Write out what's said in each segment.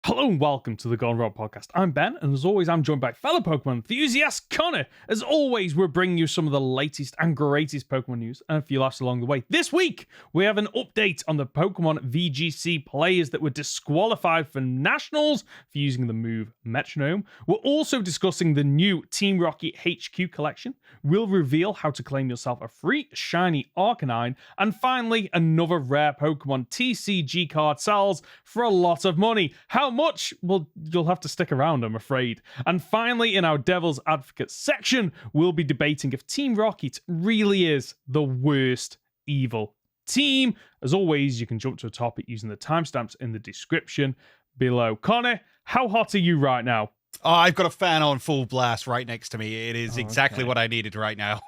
Hello and welcome to the Goldenrod Podcast. I'm Ben, and as always, I'm joined by fellow Pokemon enthusiast Conor. As always, we're bringing you some of the latest and greatest Pokemon news and a few laughs along the way. This week, we have an update on the Pokemon VGC players that were disqualified for Nationals for using the move Metronome. We're also discussing the new Team Rocket HQ collection. We'll reveal how to claim yourself a free shiny Arcanine. And finally, another rare Pokemon TCG card sells for a lot of money. How much? Well, you'll have to stick around, I'm afraid. And finally, in our Devil's Advocate section, we'll be debating if Team Rocket really is the worst evil team. As always, you can jump to a topic using the timestamps in the description below. Conor, how hot are you right now? Oh, I've got a fan on full blast right next to me. It is exactly what I needed right now.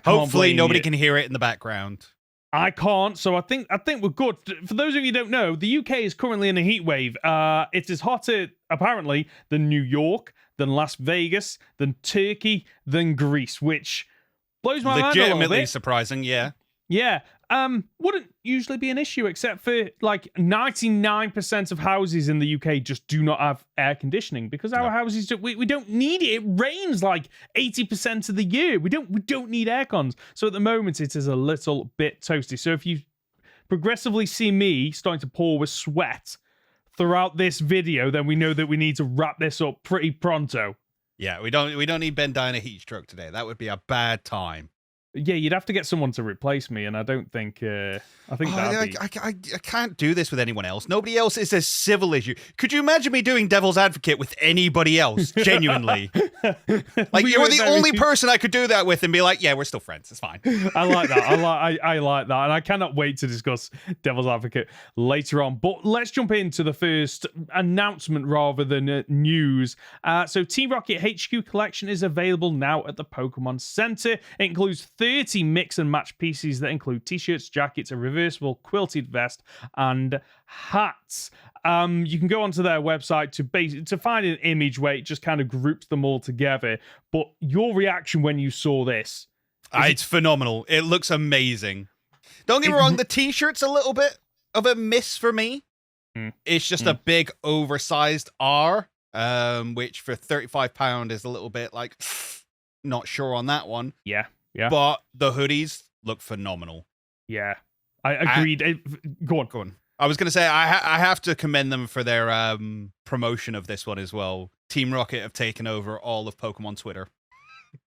Hopefully nobody can hear it in the background. I can't, so I think we're good. For those of you who don't know, the UK is currently in a heat wave. It is hotter, apparently, than New York, than Las Vegas, than Turkey, than Greece, which blows my mind a little bit. Legitimately surprising, yeah. Yeah. Wouldn't usually be an issue, except for like 99% of houses in the UK just do not have air conditioning because our houses we don't need it. It rains like 80% of the year. We don't need air cons. So at the moment it is a little bit toasty. So if you progressively see me starting to pour with sweat throughout this video, then we know that we need to wrap this up pretty pronto. Yeah, we don't need Ben dying a heat stroke today. That would be a bad time. Yeah, you'd have to get someone to replace me, and I don't think. I can't do this with anyone else. Nobody else is as civil as you. Could you imagine me doing Devil's Advocate with anybody else? Genuinely, like you're the only person I could do that with, and be like, "Yeah, we're still friends. It's fine." I like that. I like that, and I cannot wait to discuss Devil's Advocate later on. But let's jump into the first announcement rather than news. So, Team Rocket HQ collection is available now at the Pokemon Center. It includes 30 mix and match pieces that include t-shirts, jackets, a reversible quilted vest, and hats. You can go onto their website to find an image where it just kind of groups them all together. But your reaction when you saw this? It's phenomenal. It looks amazing. Don't get me wrong, the t-shirt's a little bit of a miss for me. It's just a big oversized R, which for £35 is a little bit like, not sure on that one. Yeah. But the hoodies look phenomenal. Yeah, I agreed. Go on. I was going to say, I have to commend them for their promotion of this one as well. Team Rocket have taken over all of Pokemon Twitter.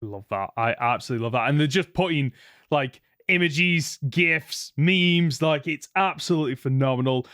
Love that. I absolutely love that. And they're just putting, like, images, GIFs, memes. Like, it's absolutely phenomenal.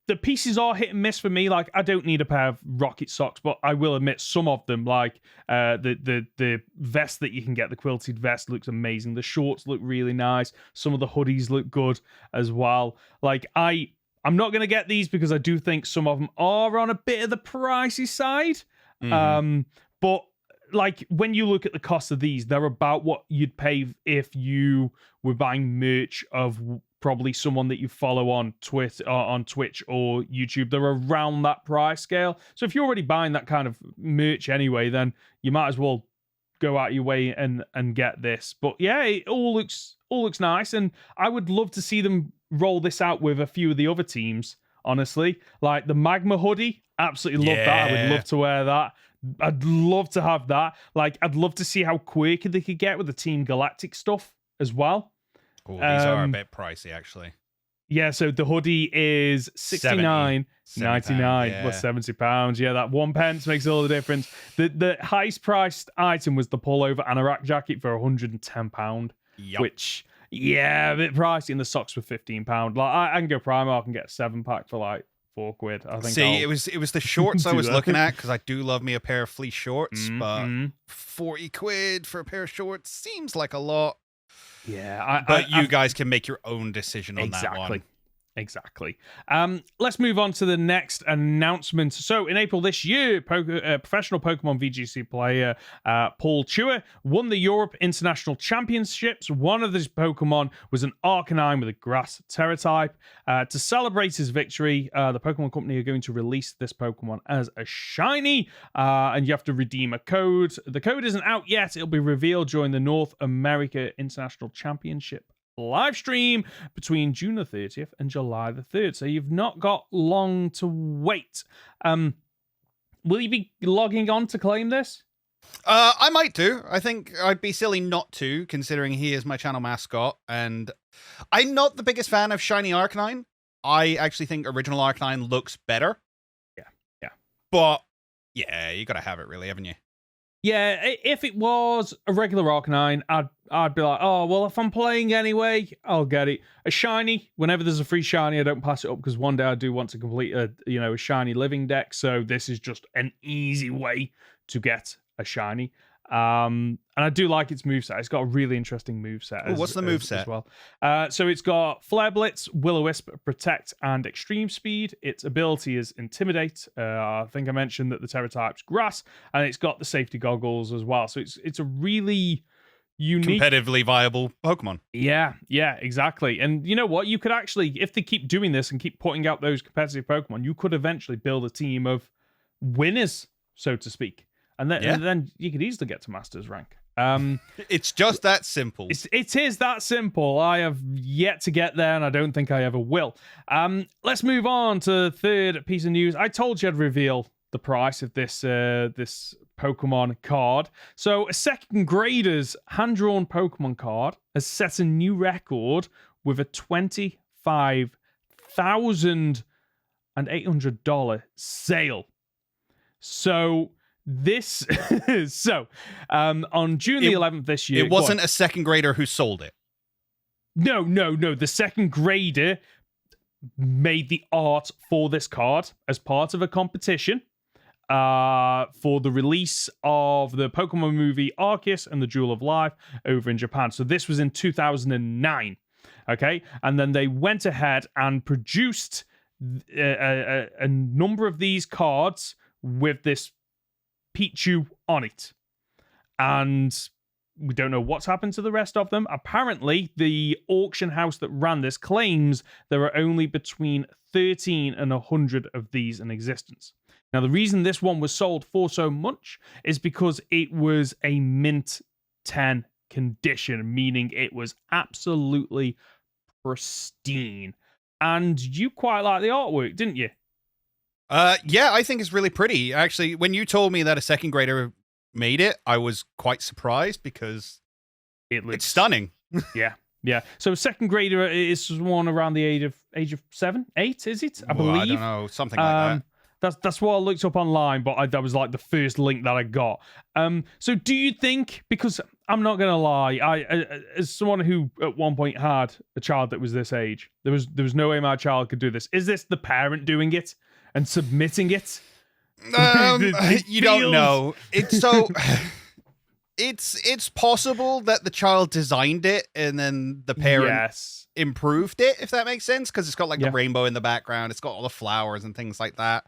The pieces are hit and miss for me. Like, I don't need a pair of Rocket socks, but I will admit some of them, like the vest that you can get, the quilted vest looks amazing. The shorts look really nice. Some of the hoodies look good as well. Like, I'm not going to get these because I do think some of them are on a bit of the pricey side. But like, when you look at the cost of these, they're about what you'd pay if you were buying merch of probably someone that you follow on Twitter, on Twitch or YouTube. They're around that price scale. So if you're already buying that kind of merch anyway, then you might as well go out your way and get this. But yeah, it all looks nice, and I would love to see them roll this out with a few of the other teams. Honestly, like the Magma hoodie, absolutely love that. I would love to wear that. I'd love to have that. Like, I'd love to see how quirky they could get with the Team Galactic stuff as well. Oh, these are a bit pricey, actually. Yeah, so the hoodie is $69.99. Yeah. Well, £70. Yeah, that 1 pence makes all the difference. The highest priced item was the pullover anorak jacket for £110, which, yeah, a bit pricey. And the socks were £15. Like, I can go Primark and get a 7-pack for like £4. I think. See, it was the shorts I was looking at, because I do love me a pair of fleece shorts, but £40 for a pair of shorts seems like a lot. Yeah, but you guys can make your own decision on that one. Exactly. Let's move on to the next announcement. So, in April this year, professional Pokemon VGC player Paul Chewer won the Europe International Championships. One of his Pokemon was an Arcanine with a Grass Terra type. To celebrate his victory, the Pokemon Company are going to release this Pokemon as a shiny, and you have to redeem a code. The code isn't out yet. It'll be revealed during the North America International Championship live stream between June the 30th and July the 3rd. So you've not got long to wait. Will you be logging on to claim this? I might do. I think I'd be silly not to, considering he is my channel mascot. And I'm not the biggest fan of Shiny Arcanine. I actually think original Arcanine looks better. Yeah. But, yeah, you gotta have it, really, haven't you? Yeah, if it was a regular Arcanine, I'd be like, oh, well, if I'm playing anyway, I'll get it. A shiny, whenever there's a free shiny, I don't pass it up, because one day I do want to complete a shiny living deck, so this is just an easy way to get a shiny. And I do like its moveset. It's got a really interesting moveset. What's the moveset? As well. So it's got Flare Blitz, Will-O-Wisp, Protect, and Extreme Speed. Its ability is Intimidate. I think I mentioned that the Terra type's Grass, and it's got the Safety Goggles as well. So it's a really unique, competitively viable Pokemon. Yeah, exactly. And you know what? You could actually, if they keep doing this and keep putting out those competitive Pokemon, you could eventually build a team of winners, so to speak. And then you could easily get to Masters rank. It's just that simple. It is that simple. I have yet to get there, and I don't think I ever will. Let's move on to the third piece of news. I told you I'd reveal the price of this Pokemon card. So a second grader's hand-drawn Pokemon card has set a new record with a $25,800 sale. So this on June the 11th this year. It wasn't a second grader who sold it. No. The second grader made the art for this card as part of a competition for the release of the Pokemon movie Arceus and the Jewel of Life over in Japan. So this was in 2009. Okay, and then they went ahead and produced a number of these cards with this Pichu on it. And we don't know what's happened to the rest of them. Apparently, the auction house that ran this claims there are only between 13 and 100 of these in existence. Now, the reason this one was sold for so much is because it was a mint 10 condition, meaning it was absolutely pristine. And you quite like the artwork, didn't you? Yeah, I think it's really pretty. Actually, when you told me that a second grader made it, I was quite surprised because it's stunning. Yeah. So second grader is one around the age of 7, 8, is it? I believe. I don't know, something like that. That's what I looked up online, but that was like the first link that I got. So do you think, because I'm not gonna lie, I as someone who at one point had a child that was this age, there was no way my child could do this. Is this the parent doing it and submitting it? You don't know. It's possible that the child designed it and then the parent improved it, if that makes sense, because it's got like the rainbow in the background, it's got all the flowers and things like that.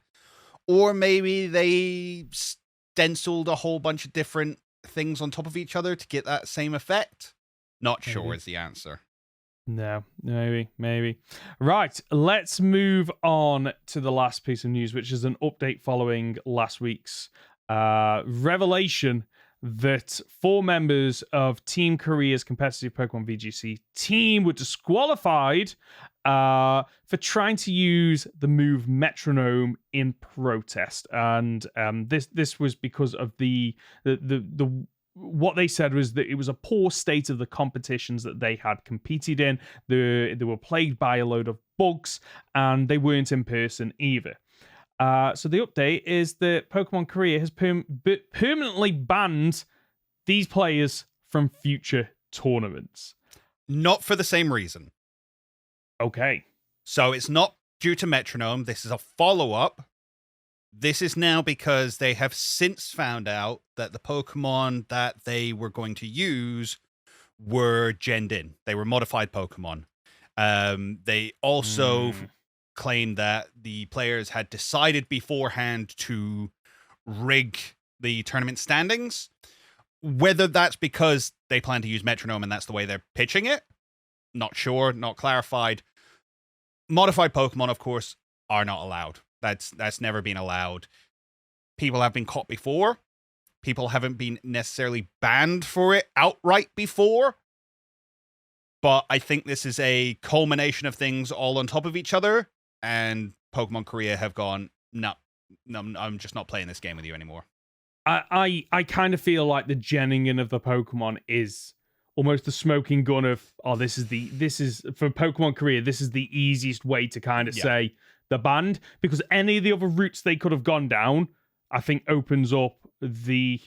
Or maybe they stenciled a whole bunch of different things on top of each other to get that same effect. Not sure is the answer. No, maybe. Right, let's move on to the last piece of news, which is an update following last week's revelation that 4 members of Team Korea's competitive Pokemon VGC team were disqualified for trying to use the move Metronome in protest. And this was because of the what they said was that it was a poor state of the competitions that they had competed in. They were plagued by a load of bugs, and they weren't in person either. So the update is that Pokemon Korea has permanently banned these players from future tournaments. Not for the same reason. Okay. So it's not due to Metronome. This is a follow-up. This is now because they have since found out that the Pokemon that they were going to use were genned in. They were modified Pokemon. They also claimed that the players had decided beforehand to rig the tournament standings. Whether that's because they plan to use Metronome and that's the way they're pitching it, not sure, not clarified. Modified Pokemon, of course, are not allowed. That's never been allowed. People have been caught before. People haven't been necessarily banned for it outright before. But I think this is a culmination of things all on top of each other, and Pokemon Korea have gone, no, I'm just not playing this game with you anymore. I kind of feel like the genning of the Pokemon is almost the smoking gun of, this is for Pokemon Korea, this is the easiest way to kind of say the banned, because any of the other routes they could have gone down, I think opens up the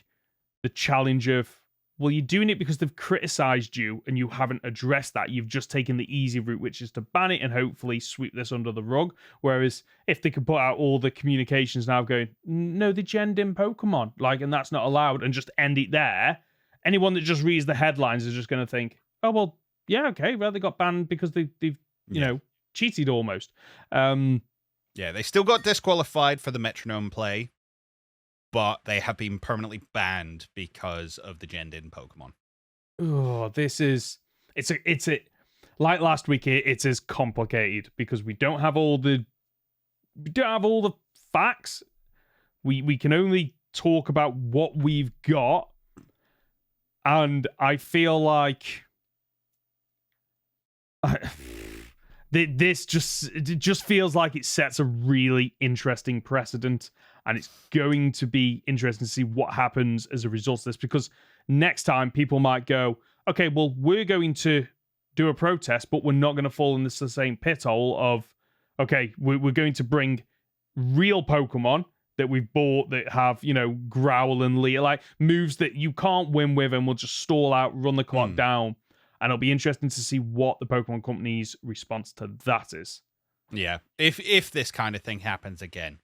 challenge of, well, you're doing it because they've criticized you and you haven't addressed that. You've just taken the easy route, which is to ban it and hopefully sweep this under the rug. Whereas if they could put out all the communications now going, no, they genned in Pokemon, and that's not allowed, and just end it there, anyone that just reads the headlines is just going to think, oh, well, yeah, okay, well, they got banned because they've cheated almost. They still got disqualified for the metronome play, but they have been permanently banned because of the genned-in Pokemon. Oh, it's like last week. It's as complicated because we don't have all the facts. We can only talk about what we've got, and I feel like this just feels like it sets a really interesting precedent. And it's going to be interesting to see what happens as a result of this, because next time people might go, okay, well, we're going to do a protest, but we're not going to fall in the same pit hole of, okay, we're going to bring real Pokemon that we've bought that have, Growl and Leer, like moves that you can't win with, and we'll just stall out, run the clock down. And it'll be interesting to see what the Pokemon Company's response to that is. Yeah, if this kind of thing happens again.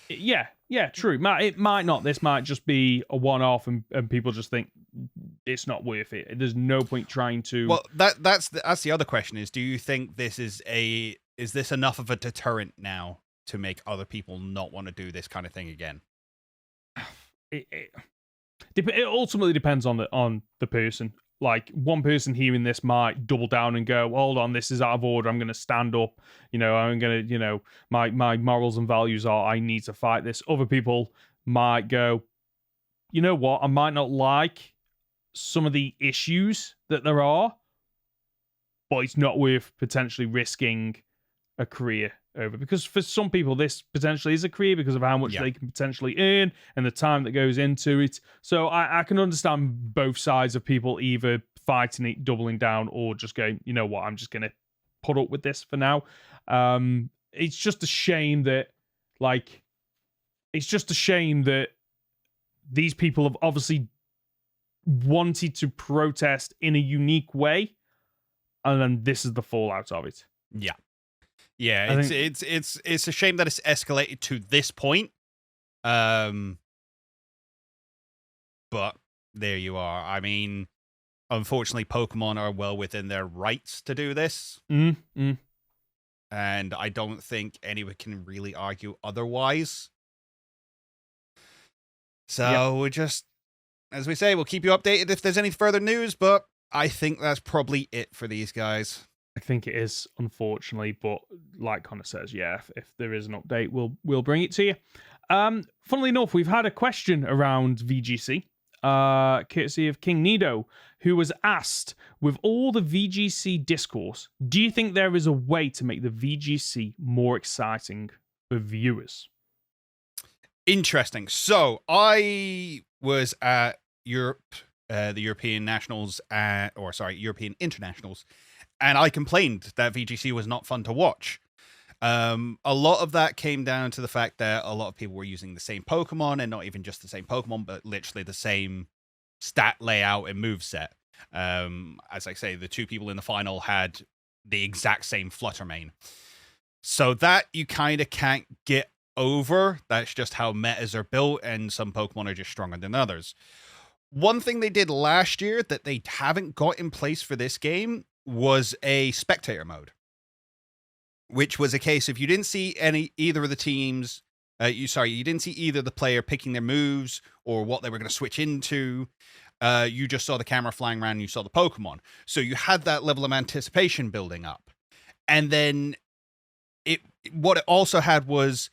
Yeah, true. It might not. This might just be a one-off, and people just think it's not worth it. There's no point trying to. Well, that's the other question: is do you think this is this enough of a deterrent now to make other people not want to do this kind of thing again? It ultimately depends on the person. Like, one person hearing this might double down and go, hold on, this is out of order. I'm going to stand up. I'm going to, my morals and values are I need to fight this. Other people might go, you know what? I might not like some of the issues that there are, but it's not worth potentially risking a career over. Because for some people, this potentially is a career because of how much they can potentially earn and the time that goes into it. So I can understand both sides of people either fighting it, doubling down, or just going, you know what, I'm just going to put up with this for now. It's just a shame that, these people have obviously wanted to protest in a unique way, and then this is the fallout of it. Yeah. Yeah, it's a shame that it's escalated to this point. But there you are. I mean, unfortunately, Pokemon are well within their rights to do this. And I don't think anyone can really argue otherwise. So we're just, as we say, we'll keep you updated if there's any further news, but I think that's probably it for these guys. I think it is, unfortunately, but like Conor says, if there is an update, we'll bring it to you. Funnily enough, we've had a question around VGC, courtesy of King Nido, who was asked, with all the VGC discourse, do you think there is a way to make the VGC more exciting for viewers? Interesting. So I was at the European Nationals, European Internationals, and I complained that VGC was not fun to watch. A lot of that came down to the fact that a lot of people were using the same Pokemon, and not even just the same Pokemon, but literally the same stat layout and moveset. As I say, the two people in the final had the exact same Fluttermane. So that you kind of can't get over. That's just how metas are built, and some Pokemon are just stronger than others. One thing they did last year that they haven't got in place for this game was a spectator mode, which was a case if you didn't see either of the teams, you didn't see either the player picking their moves or what they were going to switch into. You just saw the camera flying around and you saw the Pokemon. So you had that level of anticipation building up. And then what it also had was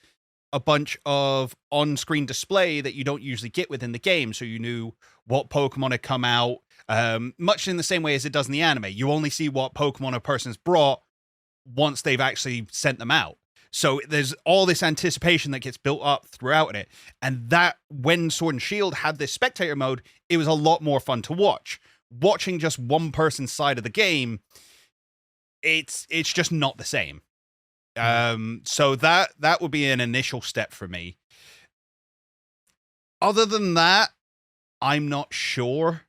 a bunch of on-screen display that you don't usually get within the game. So you knew what Pokemon had come out, Much in the same way as it does in the anime. You only see what Pokemon a person's brought once they've actually sent them out. So there's all this anticipation that gets built up throughout it. And that, when Sword and Shield had this spectator mode, it was a lot more fun to watch. Watching just one person's side of the game, it's just not the same. So that would be an initial step for me. Other than that, I'm not sure.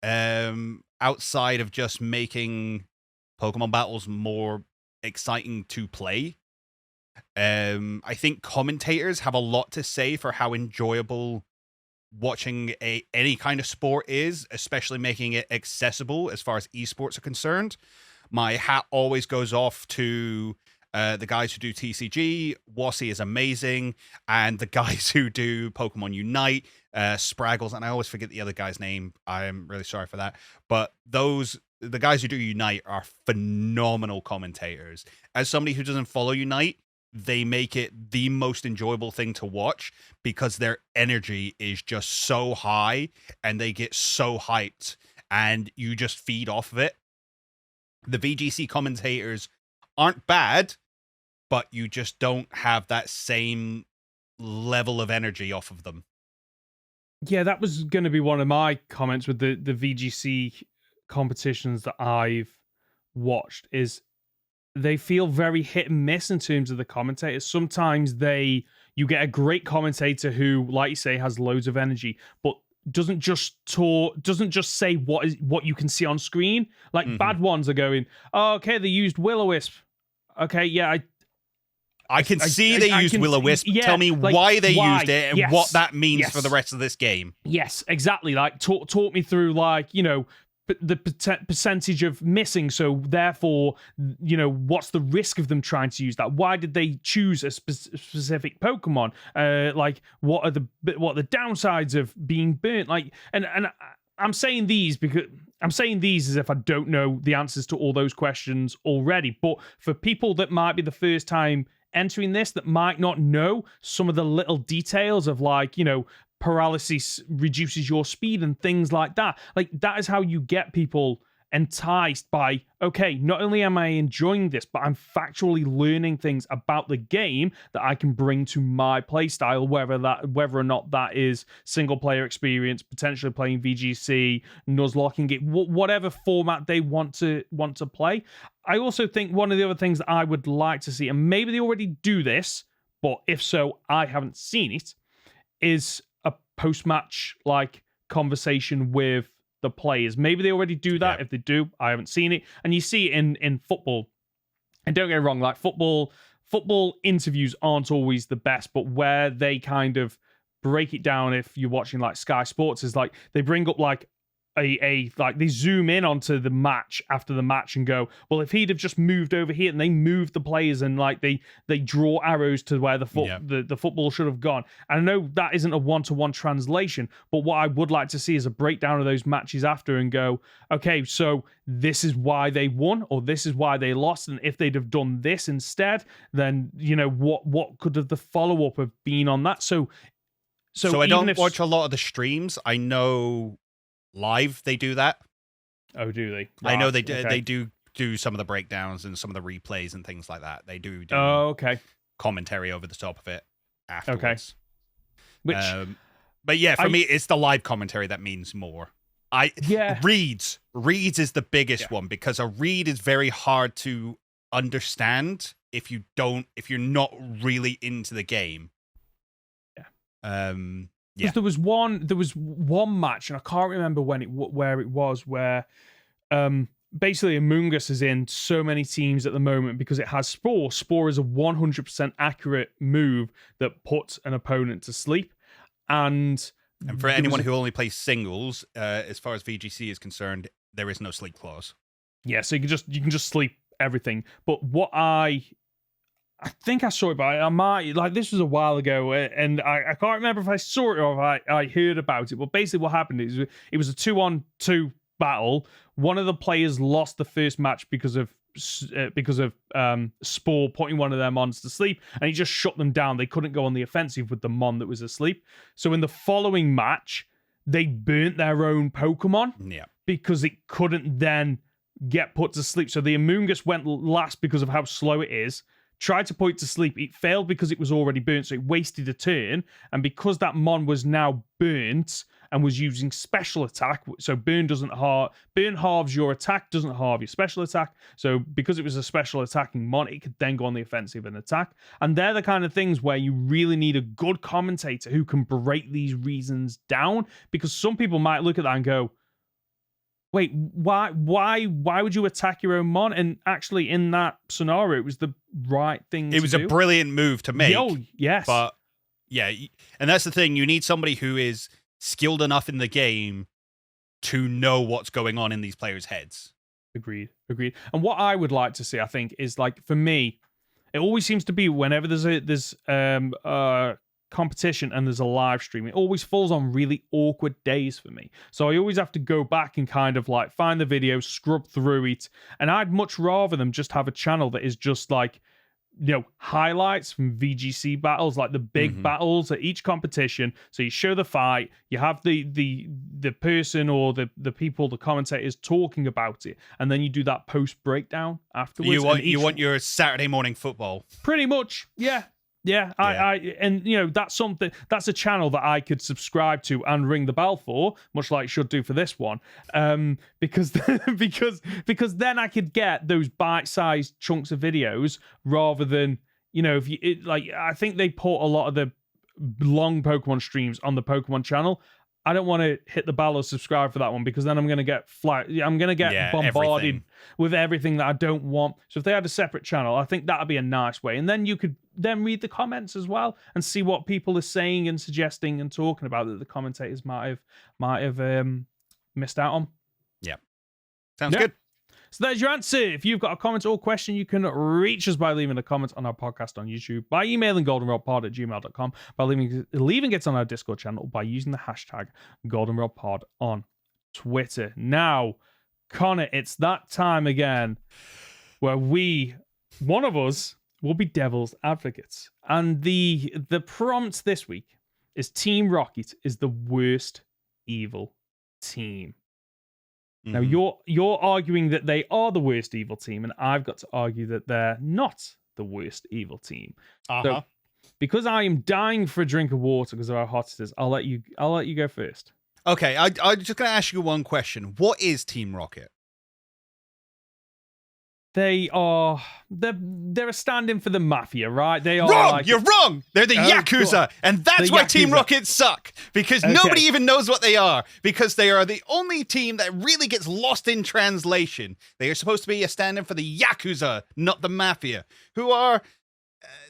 Outside of just making Pokemon battles more exciting to play. I think commentators have a lot to say for how enjoyable watching any kind of sport is, especially making it accessible as far as esports are concerned. My hat always goes off to the guys who do TCG. Wassy is amazing, and the guys who do Pokemon Unite, Spraggles, and I always forget the other guy's name. I am really sorry for that. But the guys who do Unite are phenomenal commentators. As somebody who doesn't follow Unite, they make it the most enjoyable thing to watch because their energy is just so high and they get so hyped and you just feed off of it. The VGC commentators aren't bad, but you just don't have that same level of energy off of them. Yeah, that was going to be one of my comments with the VGC competitions that I've watched, is they feel very hit and miss in terms of the commentators. Sometimes you get a great commentator who, like you say, has loads of energy, but doesn't just say what you can see on screen. Like bad ones are going, oh, okay, they used Will-O-Wisp. Okay, yeah, I can see they used Will-O-Wisp. Yeah, tell me why they used it and what that means for the rest of this game. Yes, exactly. Like talk me through, like, the percentage of missing, so therefore, what's the risk of them trying to use that? Why did they choose a specific Pokemon? Like, what are the downsides of being burnt? Like, and I'm saying these as if I don't know the answers to all those questions already. But for people that might be the first time entering this, that might not know some of the little details of, like, paralysis reduces your speed and things like that. Like, that is how you get people enticed by, okay, not only am I enjoying this, but I'm factually learning things about the game that I can bring to my playstyle, whether or not that is single player experience, potentially playing VGC, nuzlocking it, whatever format they want to play. I also think one of the other things that I would like to see, and maybe they already do this, but if so, I haven't seen it, is a post-match like conversation with the players. Maybe they already do that. Yeah. If they do, I haven't seen it. And you see it in football. And don't get me wrong, like football interviews aren't always the best, but where they kind of break it down, if you're watching like Sky Sports, is like they bring up like like they zoom in onto the match after the match and go, well, if he'd have just moved over here, and they move the players and like they draw arrows to where the football should have gone. And I know that isn't a one-to-one translation, but what I would like to see is a breakdown of those matches after and go, okay, so this is why they won, or this is why they lost, and if they'd have done this instead, then what could have the follow-up have been on that. So I don't watch a lot of the streams. I know live they do that. Oh, do they? I know they do. Okay. They do some of the breakdowns and some of the replays and things like that. They do okay, commentary over the top of it afterwards. Okay. But yeah, for me, it's the live commentary that means more. Reads is the biggest one, because a read is very hard to understand if you're not really into the game. Yeah. Because there was one match, and I can't remember where it was, where basically Among Us is in so many teams at the moment because it has Spore. Spore is a 100% accurate move that puts an opponent to sleep. And for anyone who only plays singles, as far as VGC is concerned, there is no sleep clause. Yeah, so you can just sleep everything. But what I think I saw it, but I might, like, this was a while ago, and I can't remember if I saw it or if I heard about it. But basically what happened is it was a 2-on-2 battle. One of the players lost the first match because of Spore putting one of their mons to sleep, and he just shut them down. They couldn't go on the offensive with the mon that was asleep. So in the following match, they burnt their own Pokemon. Yeah. because it couldn't then get put to sleep. So the Amoongus went last because of how slow it is. Tried to put it to sleep. It failed because it was already burnt, so it wasted a turn. And because that Mon was now burnt and was using special attack, so burn halves your attack, doesn't halve your special attack. So because it was a special attacking Mon, it could then go on the offensive and attack. And they're the kind of things where you really need a good commentator who can break these reasons down, because some people might look at that and go, wait, why would you attack your own Mon? And actually, in that scenario, it was the right thing to do. It was a brilliant move to make. Oh, yes. But, yeah, and that's the thing. You need somebody who is skilled enough in the game to know what's going on in these players' heads. Agreed. And what I would like to see, I think, is, like, for me, it always seems to be whenever there's competition and there's a live stream, it always falls on really awkward days for me. So I always have to go back and kind of like find the video, scrub through it, and I'd much rather them just have a channel that is just like, you know, highlights from VGC battles, like the big battles at each competition. So you show the fight, you have the person or the people, the commentators talking about it, and then you do that post breakdown afterwards. You want your Saturday morning football. Pretty much, yeah. Yeah, and you know, that's a channel that I could subscribe to and ring the bell for, much like I should do for this one, because then I could get those bite-sized chunks of videos rather than, you know, I think they put a lot of the long Pokemon streams on the Pokemon channel. I don't want to hit the bell or subscribe for that one, because then I'm going to get bombarded with everything that I don't want. So if they had a separate channel, I think that'd be a nice way. And then you could then read the comments as well and see what people are saying and suggesting and talking about that the commentators might have missed out on. Yeah. Sounds good. So there's your answer. If you've got a comment or question, you can reach us by leaving a comment on our podcast on YouTube, by emailing goldenrodpod@gmail.com, by leaving it on our Discord channel, by using the hashtag goldenrodpod on Twitter. Now, Connor, it's that time again where one of us, will be devil's advocates. And the prompt this week is Team Rocket is the worst evil team. Now, you're arguing that they are the worst evil team, and I've got to argue that they're not the worst evil team. So, because I am dying for a drink of water because of how hot it is, I'll let you go first. Okay, I'm just going to ask you one question. What is Team Rocket? They're a stand-in for the mafia, right? They are wrong. You're wrong. They're the Yakuza, and that's why Team Rocket suck, because nobody even knows what they are, because they are the only team that really gets lost in translation. They are supposed to be a stand-in for the Yakuza, not the mafia, who are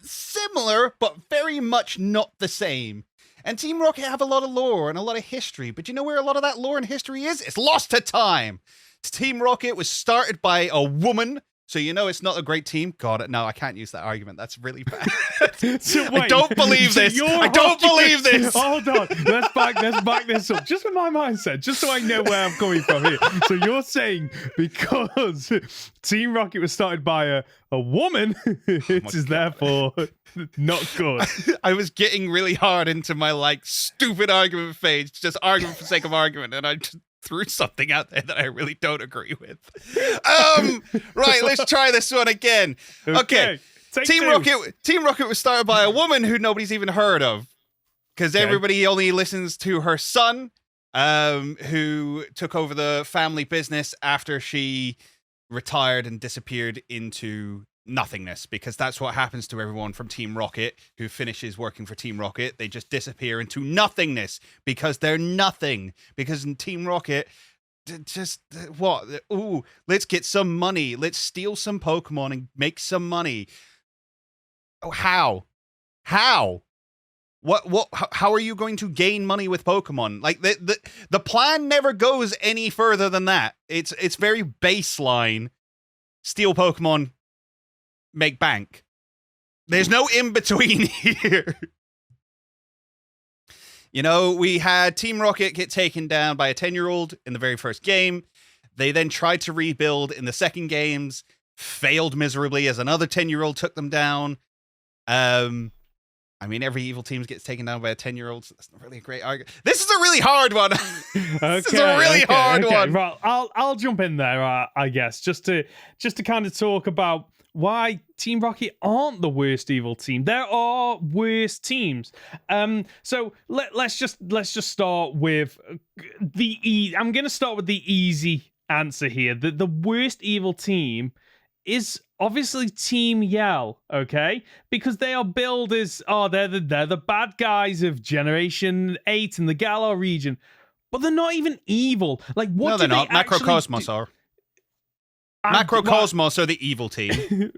similar but very much not the same. And Team Rocket have a lot of lore and a lot of history, but you know where a lot of that lore and history is? It's lost to time. Team Rocket was started by a woman. So you know it's not a great team. God, no, I can't use that argument. That's really bad. I don't believe this. I don't believe this. Hold on. Let's back this up. Just with my mindset, just so I know where I'm coming from here. So you're saying because Team Rocket was started by a woman, it is therefore not good. I was getting really hard into my stupid argument phase, just argument for sake of argument, and I just threw something out there that I really don't agree with. Right, let's try this one again. Okay. Team Rocket was started by a woman who nobody's even heard of, because everybody only listens to her son, who took over the family business after she retired and disappeared into nothingness, because that's what happens to everyone from Team Rocket who finishes working for Team Rocket. They just disappear into nothingness because they're nothing. Because in Team Rocket, let's get some money. Let's steal some Pokemon and make some money. Oh, how? What? How are you going to gain money with Pokemon? Like the plan never goes any further than that. It's very baseline. Steal Pokemon, make bank. There's no in between here. You know, we had Team Rocket get taken down by a 10-year-old in the very first game. They then tried to rebuild in the second games, failed miserably as another 10-year-old took them down. And I mean, every evil team gets taken down by a 10-year-old, so that's not really a great argument. This is a really hard one. This is a really hard one. Right, I'll jump in there, I guess, just to kind of talk about why Team Rocket aren't the worst evil team. There are worse teams. So let's just start with I'm going to start with the easy answer here. The worst evil team is obviously Team Yell, okay? Because they are billed as, they're the bad guys of Generation 8 in the Galar region. But they're not even evil. Like, what No, they're not. Macrocosmos are. Macrocosmos are the evil team.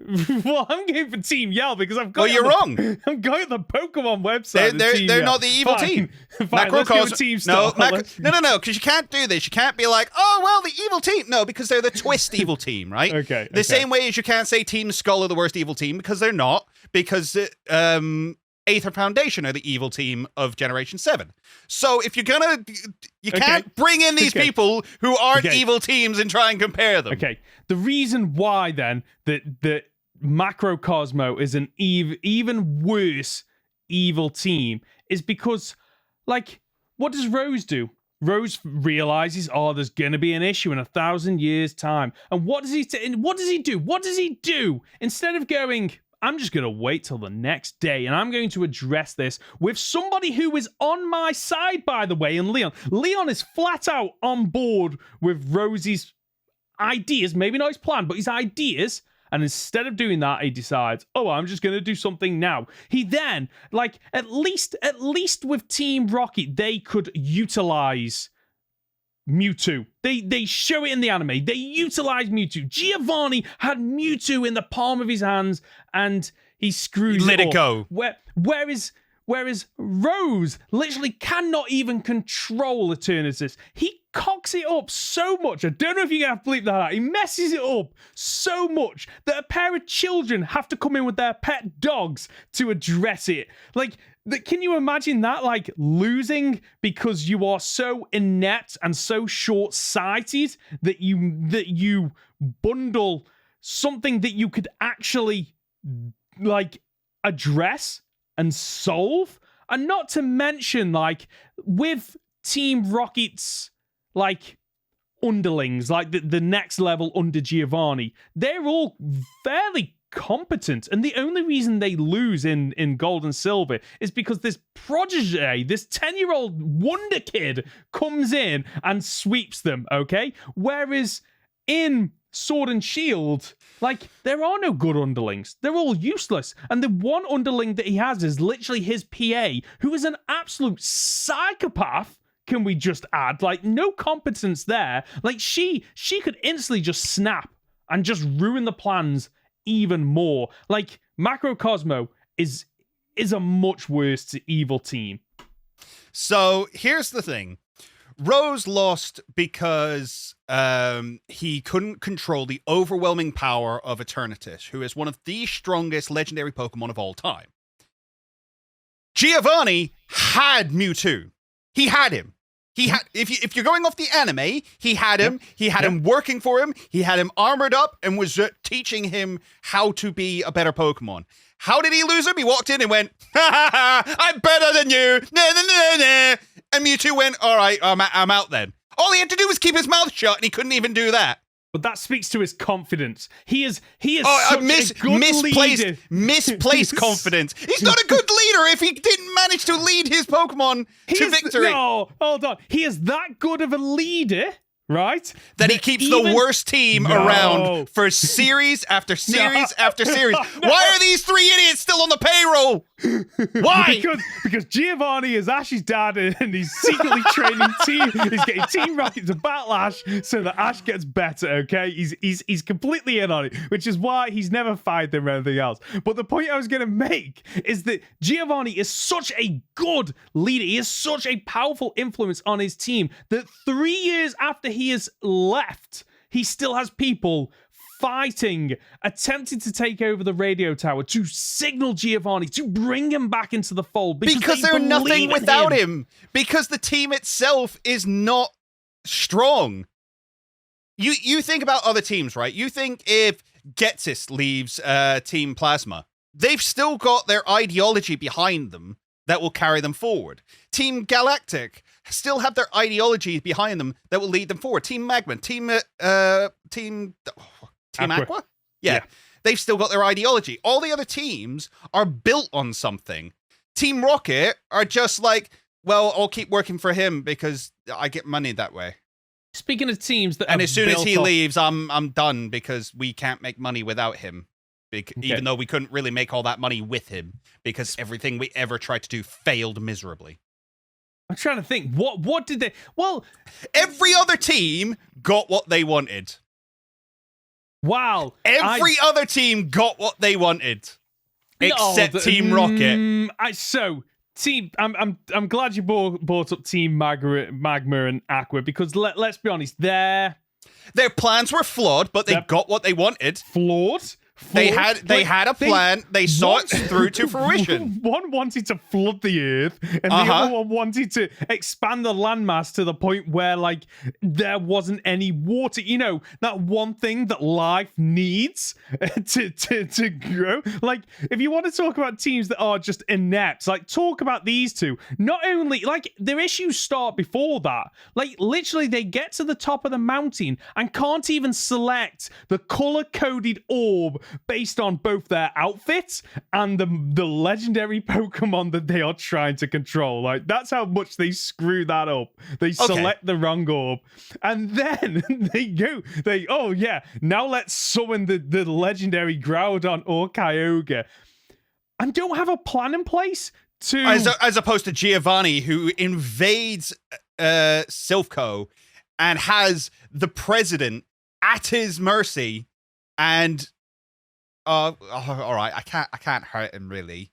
Well, I'm going for Team Yell because I've got. Well, you're wrong. I'm going to the Pokemon website. They're not the evil team. Macrocosmos. No, because you can't do this. You can't be like, oh well, the evil team. No, because they're the twist evil team, right? Okay. The same way as you can't say Team Skull are the worst evil team because they're not. Because Aether Foundation are the evil team of Generation 7. So if you're gonna, you can't bring in these people who aren't evil teams and try and compare them. Okay. The reason why then that Macrocosmo is an even worse evil team is because, like, what does Rose do? Rose realizes, there's gonna be an issue in 1,000 years' time, and what does he do? What does he do? Instead of going, I'm just going to wait till the next day, and I'm going to address this with somebody who is on my side, by the way, and Leon. Leon is flat out on board with Rosie's ideas, maybe not his plan, but his ideas, and instead of doing that, he decides, I'm just going to do something now. He then, like, at least with Team Rocket, they could utilize Mewtwo. They show it in the anime. They utilize Mewtwo. Giovanni had Mewtwo in the palm of his hands, and he screws it up. Let it go. Whereas Rose literally cannot even control Eternatus. He cocks it up so much. I don't know if you can bleep that out. He messes it up so much that a pair of children have to come in with their pet dogs to address it. Like, can you imagine that? Like, losing because you are so inept and so short-sighted that you bundle something that you could actually, like, address and solve. And not to mention, like, with Team Rocket's, like, underlings, like the next level under Giovanni, they're all fairly competent, and the only reason they lose in Gold and Silver is because this protege, this 10-year-old wonder kid, comes in and sweeps them, okay? Whereas in Sword and Shield, like, there are no good underlings. They're all useless. And the one underling that he has is literally his PA, who is an absolute psychopath. Can we just add? Like, no competence there. Like, she could instantly just snap and just ruin the plans even more. Like, Macrocosmo is a much worse evil team. So here's the thing. Rose lost because he couldn't control the overwhelming power of Eternatus, who is one of the strongest legendary Pokemon of all time. Giovanni had Mewtwo. He had him. He had, if you're going off the anime, he had him. He had him working for him. He had him armored up and was teaching him how to be a better Pokemon. How did he lose him? He walked in and went, ha ha ha, I'm better than you. Nah, nah, nah, nah. And Mewtwo went, all right, I'm out then. All he had to do was keep his mouth shut, and he couldn't even do that. But that speaks to his confidence. He is such a good leader. Misplaced confidence. He's not a good leader if he didn't manage to lead his Pokemon to victory. No, hold on. He is that good of a leader, right? That he keeps the worst team around for series after series after series. Why are these three idiots still on the payroll? Why? Because Giovanni is Ash's dad, and he's secretly training Team. He's getting Team Rocket to battle Ash so that Ash gets better. Okay, he's completely in on it, which is why he's never fired them or anything else. But the point I was going to make is that Giovanni is such a good leader. He is such a powerful influence on his team that 3 years after he has left, he still has people fighting, attempting to take over the radio tower to signal Giovanni, to bring him back into the fold. Because they're nothing without him. Because the team itself is not strong. You think about other teams, right? You think if Getsis leaves Team Plasma, they've still got their ideology behind them that will carry them forward. Team Galactic still have their ideology behind them that will lead them forward. Team Magma, Team Aqua? Yeah. They've still got their ideology. All the other teams are built on something. Team Rocket are just like, well, I'll keep working for him because I get money that way. Speaking of teams that, and as soon as he leaves, I'm done because we can't make money without him. Even though we couldn't really make all that money with him because everything we ever tried to do failed miserably. I'm trying to think. What did they? Well, every other team got what they wanted. Wow. Every other team got what they wanted. Except Team Rocket. I'm glad you brought up Team Magma and Aqua because let's be honest, their plans were flawed, but they got what they wanted. Flawed? They had a plan. They saw it through to fruition. One wanted to flood the earth, and the other one wanted to expand the landmass to the point where, like, there wasn't any water. You know, that one thing that life needs to grow. Like, if you want to talk about teams that are just inept, like, talk about these two. Not only, like, their issues start before that. Like, literally, they get to the top of the mountain and can't even select the color-coded orb based on both their outfits and the legendary Pokemon that they are trying to control. Like, that's how much they screw that up. They select the wrong orb. And then now let's summon the legendary Groudon or Kyogre. And don't have a plan in place to... As opposed to Giovanni, who invades Silphco and has the president at his mercy and... all right. I can't hurt him really.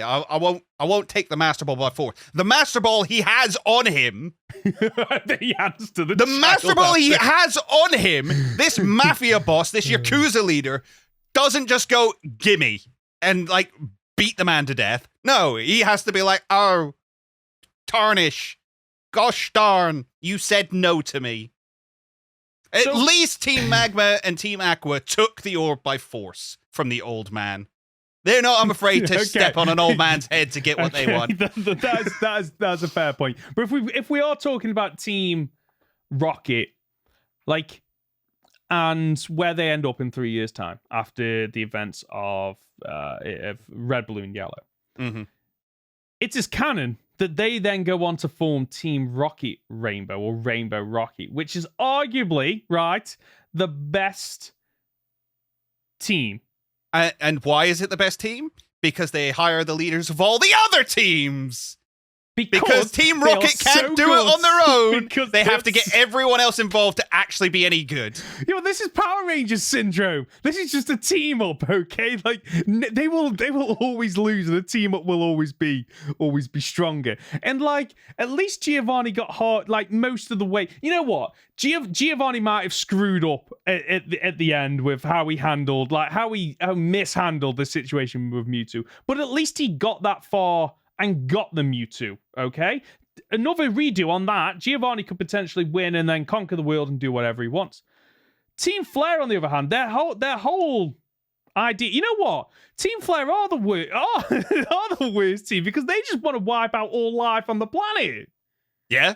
I won't take the Master Ball by force. The Master Ball he has on him. the Master Ball he has on him. This mafia boss, this Yakuza leader, doesn't just go gimme and like beat the man to death. No, he has to be like, oh, tarnish, gosh darn, you said no to me. At least Team Magma and Team Aqua took the orb by force from the old man. They're not, I'm afraid, to step on an old man's head to get what they want. That's a fair point. But if we are talking about Team Rocket, like, and where they end up in 3 years' time after the events of Red, Blue, and Yellow, it is canon that they then go on to form Team Rocket Rainbow or Rainbow Rocket, which is arguably, right, the best team. And why is it the best team? Because they hire the leaders of all the other teams. Because Team Rocket can't do it on their own. They have to get everyone else involved to actually be any good. Yo, this is Power Rangers syndrome. This is just a team up, okay? Like they will always lose, and the team up will always be stronger. And like at least Giovanni got hard like most of the way. You know what? Giovanni might have screwed up at the end with how he handled, like how mishandled the situation with Mewtwo. But at least he got that far and got the Mewtwo, okay? Another redo on that, Giovanni could potentially win and then conquer the world and do whatever he wants. Team Flare, on the other hand, their whole idea... You know what? Team Flare are the worst team because they just want to wipe out all life on the planet. Yeah?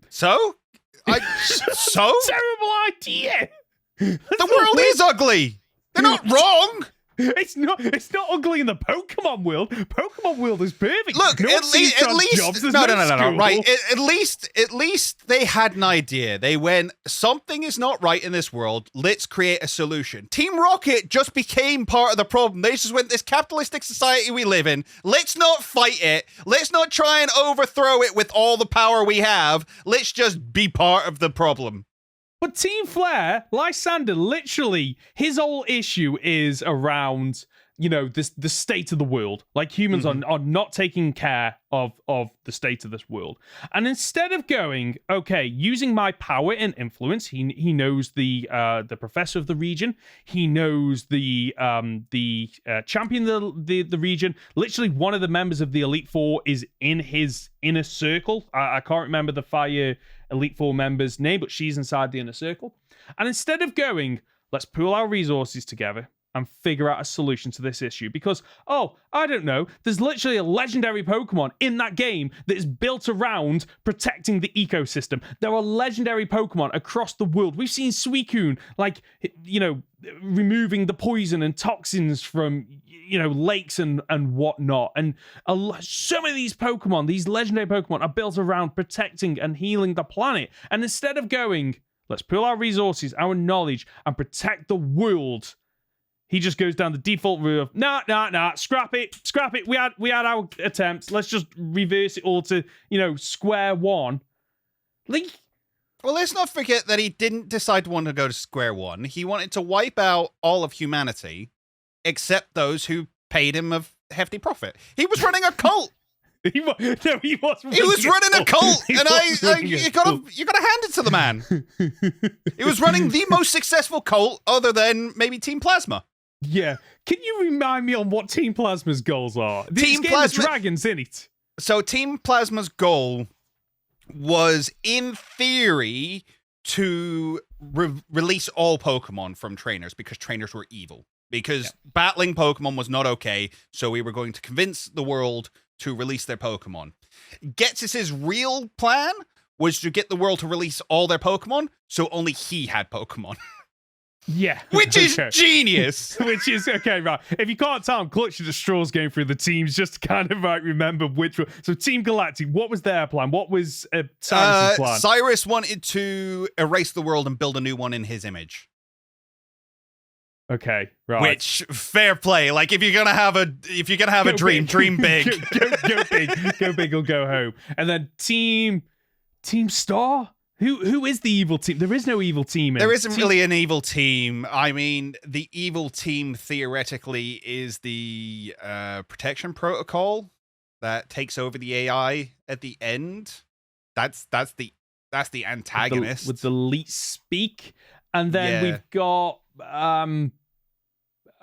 So? Terrible idea! The world is ugly! They're not wrong! It's not ugly in the Pokemon world. Pokemon world is perfect. Look, at least right. At least they had an idea. They went, something is not right in this world. Let's create a solution. Team Rocket just became part of the problem. They just went, this capitalistic society we live in. Let's not fight it. Let's not try and overthrow it with all the power we have. Let's just be part of the problem. But Team Flare, Lysander, literally, his whole issue is around, you know, the state of the world. Like, humans are not taking care of the state of this world. And instead of going, okay, using my power and influence, he knows the professor of the region, he knows the champion of the region. Literally, one of the members of the Elite Four is in his inner circle. I can't remember the Fire Elite Four member's name, but she's inside the inner circle. And instead of going, let's pool our resources together, and figure out a solution to this issue. Because, I don't know, there's literally a legendary Pokemon in that game that is built around protecting the ecosystem. There are legendary Pokemon across the world. We've seen Suicune, removing the poison and toxins from, lakes and whatnot. And so many of these Pokemon, these legendary Pokemon, are built around protecting and healing the planet. And instead of going, let's pool our resources, our knowledge, and protect the world, he just goes down the default route of, nah, scrap it. We had our attempts. Let's just reverse it all to, square one. Well, let's not forget that he didn't decide to want to go to square one. He wanted to wipe out all of humanity, except those who paid him a hefty profit. He was running a cult. He was running a cult, and you gotta hand it to the man. He was running the most successful cult, other than maybe Team Plasma. Yeah, can you remind me on what Team Plasma's goals are? Team Plasma dragons in it. So Team Plasma's goal was, in theory, to release all Pokemon from trainers because trainers were evil. Because battling Pokemon was not okay, so we were going to convince the world to release their Pokemon. Ghetsis' real plan was to get the world to release all their Pokemon, so only he had Pokemon. Yeah. Which is genius. Which is, okay, right. If you can't tell, I'm clutching at straws going through the teams just to kind of remember which one. So Team Galactic, what was their plan? What was Cyrus' plan? Cyrus wanted to erase the world and build a new one in his image. Okay, right. Which, fair play. Like, if you're gonna have a dream, dream big. Go big. Go big or go home. And then Team Star? Who is the evil team? There is no evil team. There isn't really an evil team. I mean, the evil team theoretically is the protection protocol that takes over the AI at the end. That's the antagonist with the least speak. And then we've got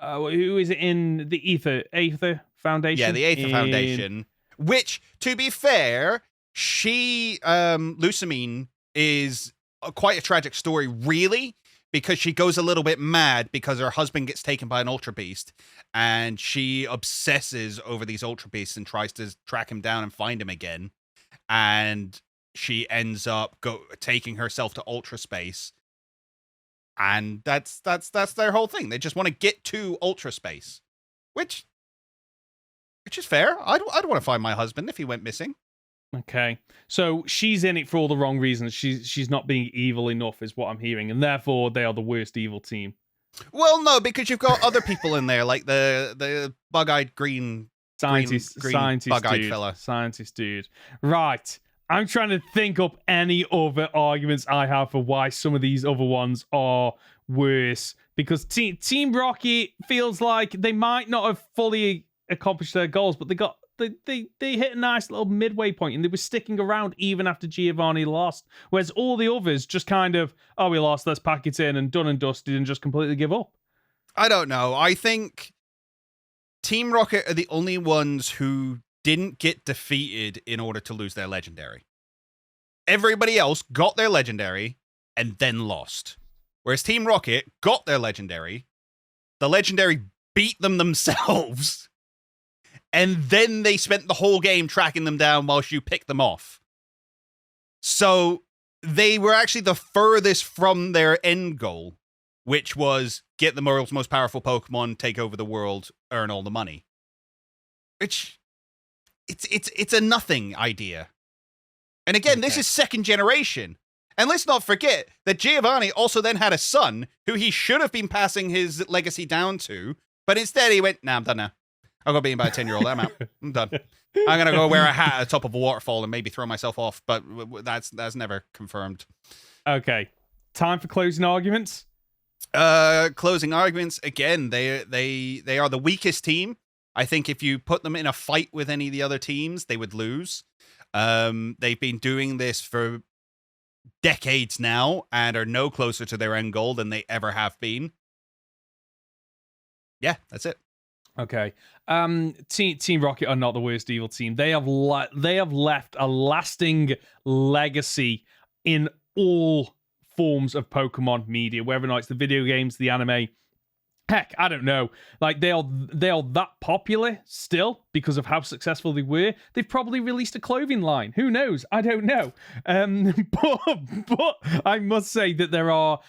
who is it in the Aether Foundation? Yeah, the Aether Foundation. Which, to be fair, she Lucamine is quite a tragic story, really, because she goes a little bit mad because her husband gets taken by an Ultra Beast, and she obsesses over these Ultra Beasts and tries to track him down and find him again, and she ends up taking herself to Ultra Space, and that's their whole thing. They just want to get to Ultra Space, which is fair. I'd want to find my husband if he went missing. Okay, so she's in it for all the wrong reasons. She's not being evil enough, is what I'm hearing, and therefore they are the worst evil team. Well, no, because you've got other people in there, like the bug-eyed green scientist bug-eyed dude, fella. Scientist dude. Right. I'm trying to think up any other arguments I have for why some of these other ones are worse. Because Team Rocket feels like they might not have fully accomplished their goals, but they hit a nice little midway point, and they were sticking around even after Giovanni lost. Whereas all the others just kind of, we lost, let's pack it in and done and dusted and just completely give up. I don't know. I think Team Rocket are the only ones who didn't get defeated in order to lose their legendary. Everybody else got their legendary and then lost. Whereas Team Rocket got their legendary, the legendary beat them themselves, and then they spent the whole game tracking them down whilst you picked them off. So they were actually the furthest from their end goal, which was get the world's most powerful Pokemon, take over the world, earn all the money. Which, it's a nothing idea. And again, This is second generation. And let's not forget that Giovanni also then had a son who he should have been passing his legacy down to, but instead he went, nah, I'm done now. I've got beaten by a 10-year-old. I'm out. I'm done. I'm going to go wear a hat at the top of a waterfall and maybe throw myself off, but that's never confirmed. Okay. Time for closing arguments? Closing arguments, again, they are the weakest team. I think if you put them in a fight with any of the other teams, they would lose. They've been doing this for decades now and are no closer to their end goal than they ever have been. Yeah, that's it. Okay. Team Rocket are not the worst evil team. They have left a lasting legacy in all forms of Pokemon media, whether or not it's the video games, the anime, Heck, I don't know. Like they are that popular still because of how successful they were. They've probably released a clothing line. Who knows? I don't know. But I must say that there are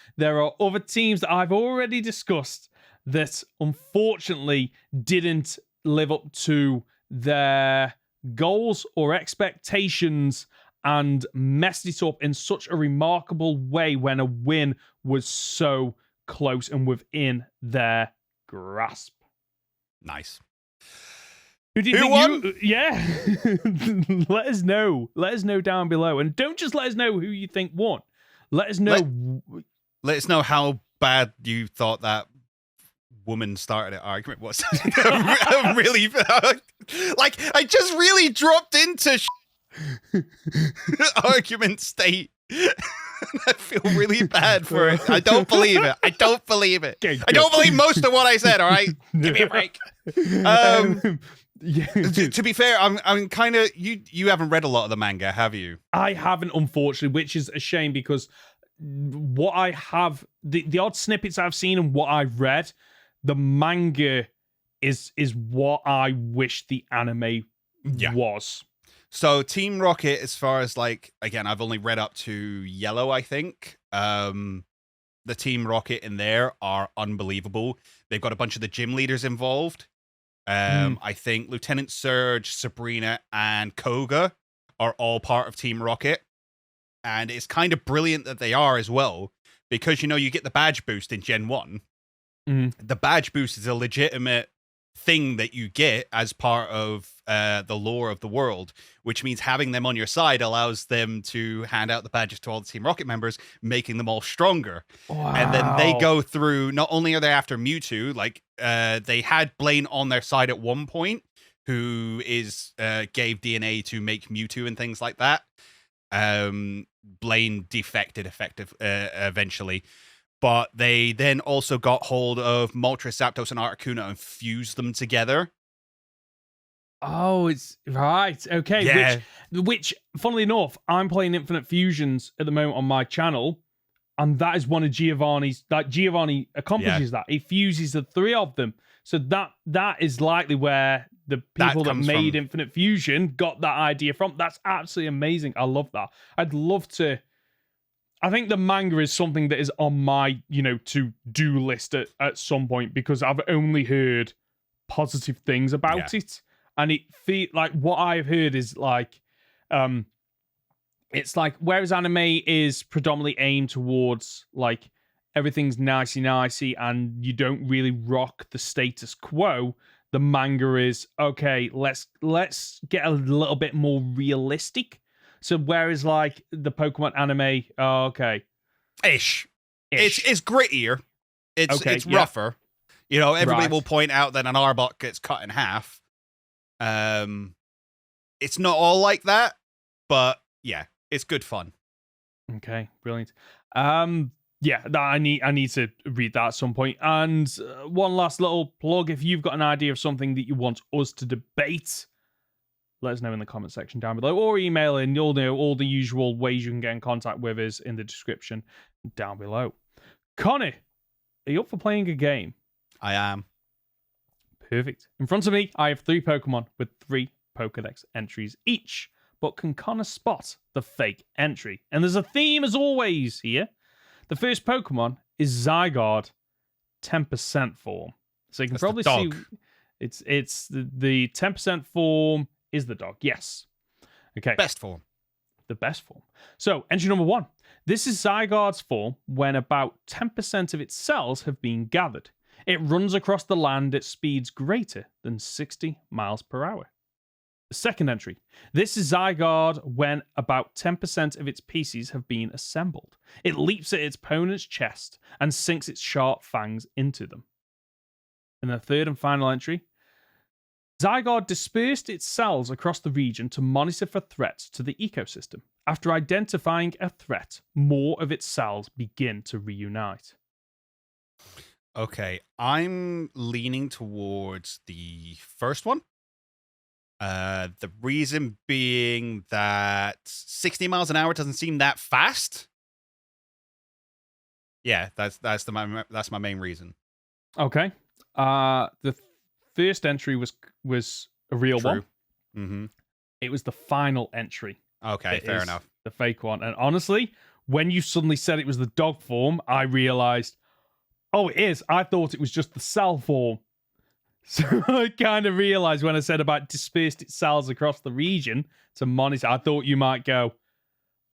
other teams that I've already discussed that unfortunately didn't live up to their goals or expectations and messed it up in such a remarkable way when a win was so close and within their grasp. Nice. Who do you think won? Yeah. Let us know. Let us know down below. And don't just let us know who you think won. Let us know. Let us know how bad you thought that woman started an argument was. I'm really like I just really dropped into argument state. I feel really bad for it. I don't believe it. I don't believe it. I don't believe most of what I said. All right, give me a break. Yeah. To be fair, I'm kind of you haven't read a lot of the manga, have you? I haven't, unfortunately, which is a shame because what I have, the odd snippets I've seen and what I've read, the manga is what I wish the anime was. So Team Rocket, as far as like, again, I've only read up to Yellow, I think. The Team Rocket in there are unbelievable. They've got a bunch of the gym leaders involved. I think Lieutenant Surge, Sabrina, and Koga are all part of Team Rocket. And it's kind of brilliant that they are as well, because, you know, you get the badge boost in Gen 1. The badge boost is a legitimate thing that you get as part of the lore of the world, which means having them on your side allows them to hand out the badges to all the Team Rocket members, making them all stronger. Wow. And then they go through, not only are they after Mewtwo, like they had Blaine on their side at one point, who is gave DNA to make Mewtwo and things like that. Blaine defected eventually. But they then also got hold of Moltres, Zapdos, and Articuno and fused them together. Oh, it's right. Okay. Yeah. Which, funnily enough, I'm playing Infinite Fusions at the moment on my channel, and that is one of Giovanni's. That Giovanni accomplishes that. He fuses the three of them. So that is likely where the people that made Infinite Fusion got that idea from. That's absolutely amazing. I love that. I'd love to. I think the manga is something that is on my, to-do list at some point, because I've only heard positive things about it. And it like what I've heard is like, it's like, whereas anime is predominantly aimed towards like everything's nicey and you don't really rock the status quo, the manga is, okay, let's get a little bit more realistic. So whereas like the Pokemon anime, Ish. It's grittier. It's rougher. You know, everybody will point out that an Arbok gets cut in half. It's not all like that, but yeah, it's good fun. Okay, brilliant. I need to read that at some point. And one last little plug: if you've got an idea of something that you want us to debate, let us know in the comment section down below, or email in. You'll know all the usual ways you can get in contact with us in the description down below. Conor, are you up for playing a game? I am. Perfect. In front of me, I have 3 Pokemon with 3 Pokedex entries each. But can Conor spot the fake entry? And there's a theme as always here. The first Pokemon is Zygarde 10% form. So you can probably see it's the 10% form is the dog. Yes. Okay. Best form. The best form. So, entry number 1. This is Zygarde's form when about 10% of its cells have been gathered. It runs across the land at speeds greater than 60 miles per hour. The second entry. This is Zygarde when about 10% of its pieces have been assembled. It leaps at its opponent's chest and sinks its sharp fangs into them. And the third and final entry. Zygarde dispersed its cells across the region to monitor for threats to the ecosystem. After identifying a threat, more of its cells begin to reunite. Okay, I'm leaning towards the first one. The reason being that 60 miles an hour doesn't seem that fast. Yeah, that's my main reason. Okay. The first entry was a real True. one. Mm-hmm. It was the final entry. Okay, fair is enough. The fake one. And honestly, when you suddenly said it was the dog form, I realized, oh, it is. I thought it was just the cell form. So I kind of realized when I said about dispersed its cells across the region to monitor, I thought you might go,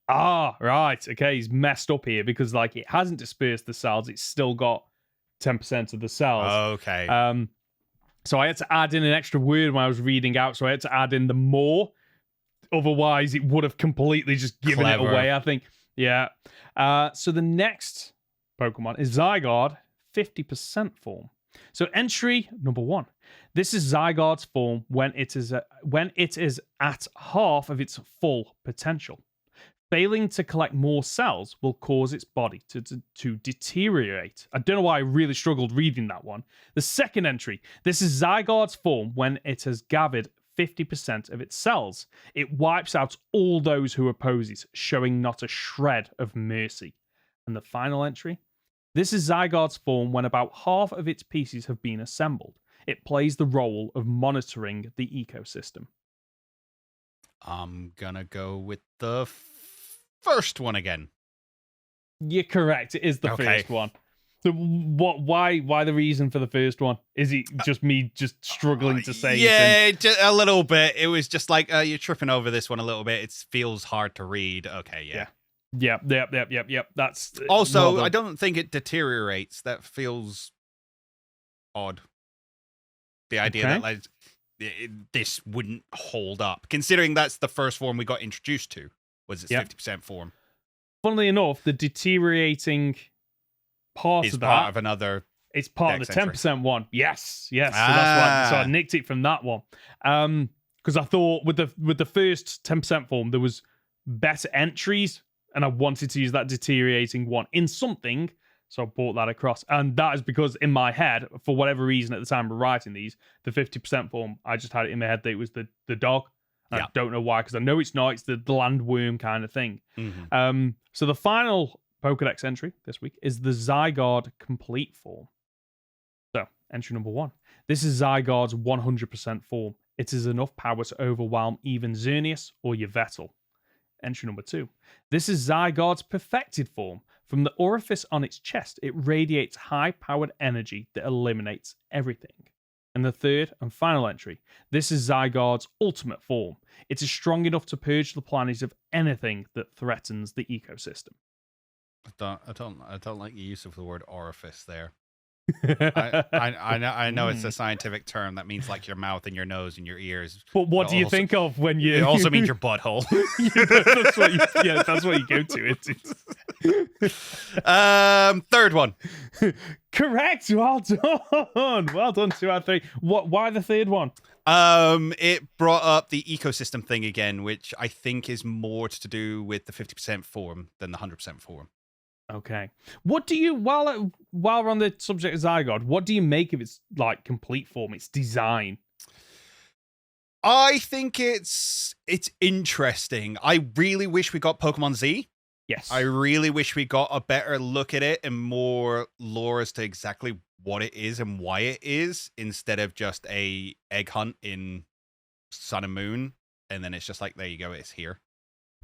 right, okay, he's messed up here because like it hasn't dispersed the cells, it's still got 10% of the cells. Okay. So I had to add in an extra word when I was reading out, so I had to add in the more. Otherwise, it would have completely just given it away, I think. Yeah. So the next Pokemon is Zygarde 50% form. So entry number 1. This is Zygarde's form when it is at half of its full potential. Failing to collect more cells will cause its body to deteriorate. I don't know why I really struggled reading that one. The second entry. This is Zygarde's form when it has gathered 50% of its cells. It wipes out all those who oppose it, showing not a shred of mercy. And the final entry. This is Zygarde's form when about half of its pieces have been assembled. It plays the role of monitoring the ecosystem. I'm gonna go with the first one again. You're correct. It is the first one. So what? Why the reason for the first one? Is it just me just struggling to say? Yeah, just a little bit. It was just like you're tripping over this one a little bit. It feels hard to read. Okay, yeah. Yep. That's also, I don't think it deteriorates. That feels odd. The idea that like this wouldn't hold up, considering that's the first form we got introduced to, was its 50% form. Funnily enough, the deteriorating part is of that part of another. It's part of the 10% one. Yes. So that's why. So I nicked it from that one. Because I thought with the first 10% form there was better entries, and I wanted to use that deteriorating one in something. So I brought that across. And that is because in my head, for whatever reason at the time of writing these, the 50% form, I just had it in my head that it was the dog. I don't know why, because I know it's not. It's the landworm kind of thing. Mm-hmm. So the final Pokedex entry this week is the Zygarde complete form. So, entry number 1. This is Zygarde's 100% form. It is enough power to overwhelm even Xerneas or Yveltal. Entry number 2. This is Zygarde's perfected form. From the orifice on its chest, it radiates high-powered energy that eliminates everything. And the third and final entry. This is Zygarde's ultimate form. It is strong enough to purge the planet of anything that threatens the ecosystem. I don't like the use of the word orifice there. I know it's a scientific term that means like your mouth and your nose and your ears. But what do you think of when you? It also means your butthole. That's what you go to. Third one. Correct. Well done. 2 out of 3. Why the third one? It brought up the ecosystem thing again, which I think is more to do with the 50% form than the 100% form. Okay. What do you, while we're on the subject of Zygarde, what do you make of its like complete form, its design? I think it's interesting. I really wish we got Pokemon Z. Yes. I really wish we got a better look at it and more lore as to exactly what it is and why it is, instead of just a egg hunt in Sun and Moon, and then it's just like, there you go, it's here.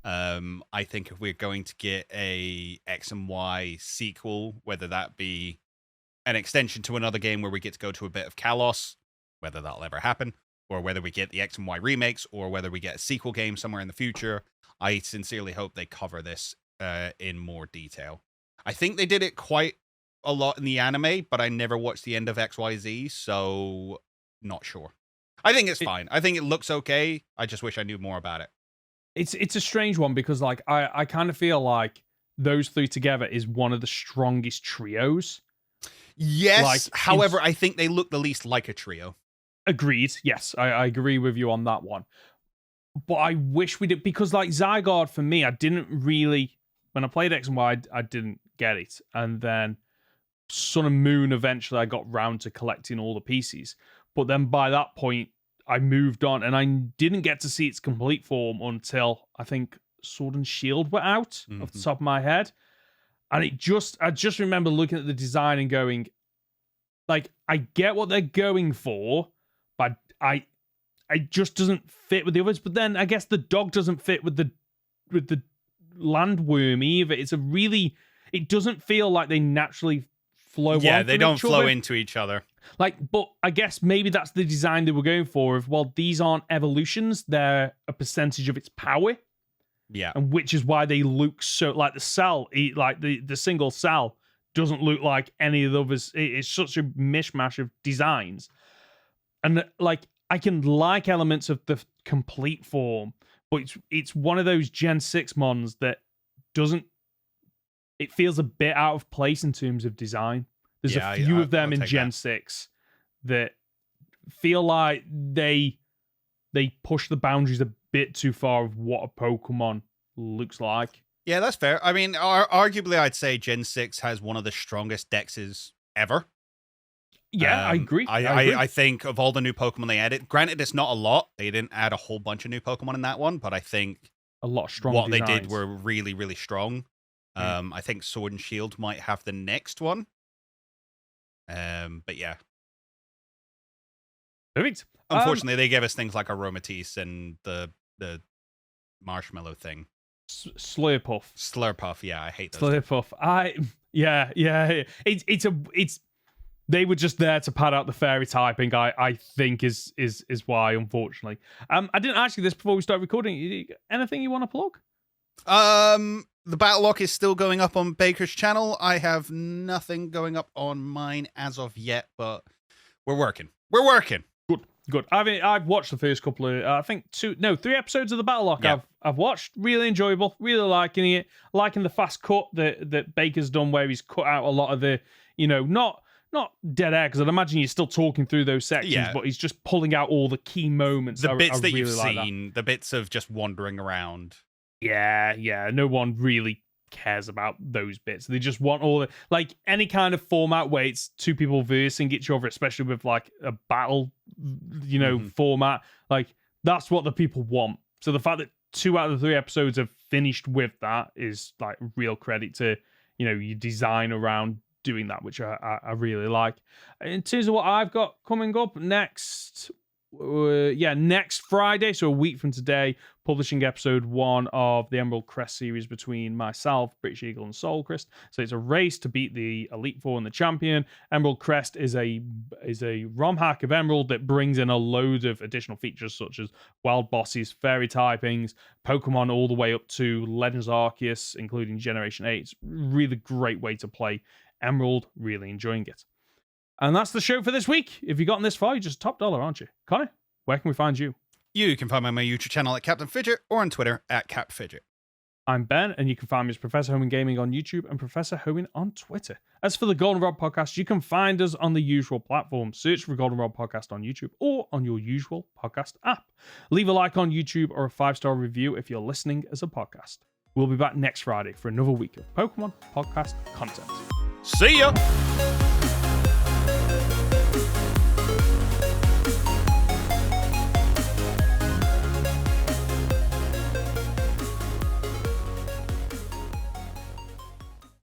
I think if we're going to get a X and Y sequel, whether that be an extension to another game where we get to go to a bit of Kalos, whether that'll ever happen, or whether we get the X and Y remakes, or whether we get a sequel game somewhere in the future, I sincerely hope they cover this in more detail. I think they did it quite a lot in the anime, but I never watched the end of XYZ, so not sure. I think it's fine. I think it looks okay. I just wish I knew more about it. It's a strange one because like I kind of feel like those 3 together is one of the strongest trios. Yes, however, I think they look the least like a trio. Agreed. Yes, I agree with you on that one. But I wish we did, because like Zygarde for me, I didn't really, when I played X and Y, I didn't get it. And then Sun and Moon, eventually I got round to collecting all the pieces. But then by that point, I moved on, and I didn't get to see its complete form until I think Sword and Shield were out, off the top of my head. And I just remember looking at the design and going, like, I get what they're going for, but it just doesn't fit with the others. But then I guess the dog doesn't fit with the landworm either. It doesn't feel like they naturally flow. Yeah, on they from don't each flow other. into each other. Like, but I guess maybe that's the design they were going for. Of, well, these aren't evolutions; they're a percentage of its power. Yeah, And which is why they look so like the cell, like the single cell doesn't look like any of the others. It's such a mishmash of designs, and like I can like elements of the complete form, but it's one of those Gen 6 mons that doesn't. It feels a bit out of place in terms of design. There's a few of them in Gen 6 that feel like they push the boundaries a bit too far of what a Pokemon looks like. Yeah, that's fair. I mean, arguably, I'd say Gen 6 has one of the strongest dexes ever. Yeah, I agree. I think of all the new Pokemon they added, granted, it's not a lot. They didn't add a whole bunch of new Pokemon in that one, but I think a lot strong. What designs. they did were really, really strong. I think Sword and Shield might have the next one. But yeah. Perfect. Unfortunately, they gave us things like Aromatisse and the marshmallow thing. Slurpuff. Yeah, I hate those. Slurpuff. Yeah. It's they were just there to pad out the fairy typing. I think is why, unfortunately. I didn't ask you this before we start recording. Anything you want to plug? The Battle Lock is still going up on Baker's channel. I have nothing going up on mine as of yet, but we're working. Good. I've watched the first couple of, 3 episodes of the Battle Lock. Yeah. I've watched. Really enjoyable. Really liking it. Liking the fast cut that Baker's done, where he's cut out a lot of the, not dead air, because I'd imagine you're still talking through those sections, but he's just pulling out all the key moments. The bits that really you've like seen, the bits of just wandering around. Yeah. No one really cares about those bits. They just want all the, like, any kind of format where it's two people versing each other, especially with like a battle, format. Like, that's what the people want. So the fact that 2 out of the 3 episodes have finished with that is like real credit to, your design around doing that, which I really like. In terms of what I've got coming up next Friday, so a week from today, publishing episode 1 of the Emerald Crest series between myself, British Eagle, and Soul Crest. So it's a race to beat the Elite Four and the champion. Emerald Crest is a ROM hack of Emerald that brings in a load of additional features such as wild bosses, fairy typings, Pokemon all the way up to Legends Arceus, including Generation 8. It's really great way to play Emerald. Really enjoying it. And that's the show for this week. If you've gotten this far, you're just top dollar, aren't you? Conor, where can we find you? You can find me on my YouTube channel at Captain Fidget or on Twitter at CapFidget. I'm Ben, and you can find me as Professor Hoenn Gaming on YouTube and Professor Hoenn on Twitter. As for the Goldenrod Podcast, you can find us on the usual platforms. Search for Goldenrod Podcast on YouTube or on your usual podcast app. Leave a like on YouTube or a 5-star review if you're listening as a podcast. We'll be back next Friday for another week of Pokemon podcast content. See ya!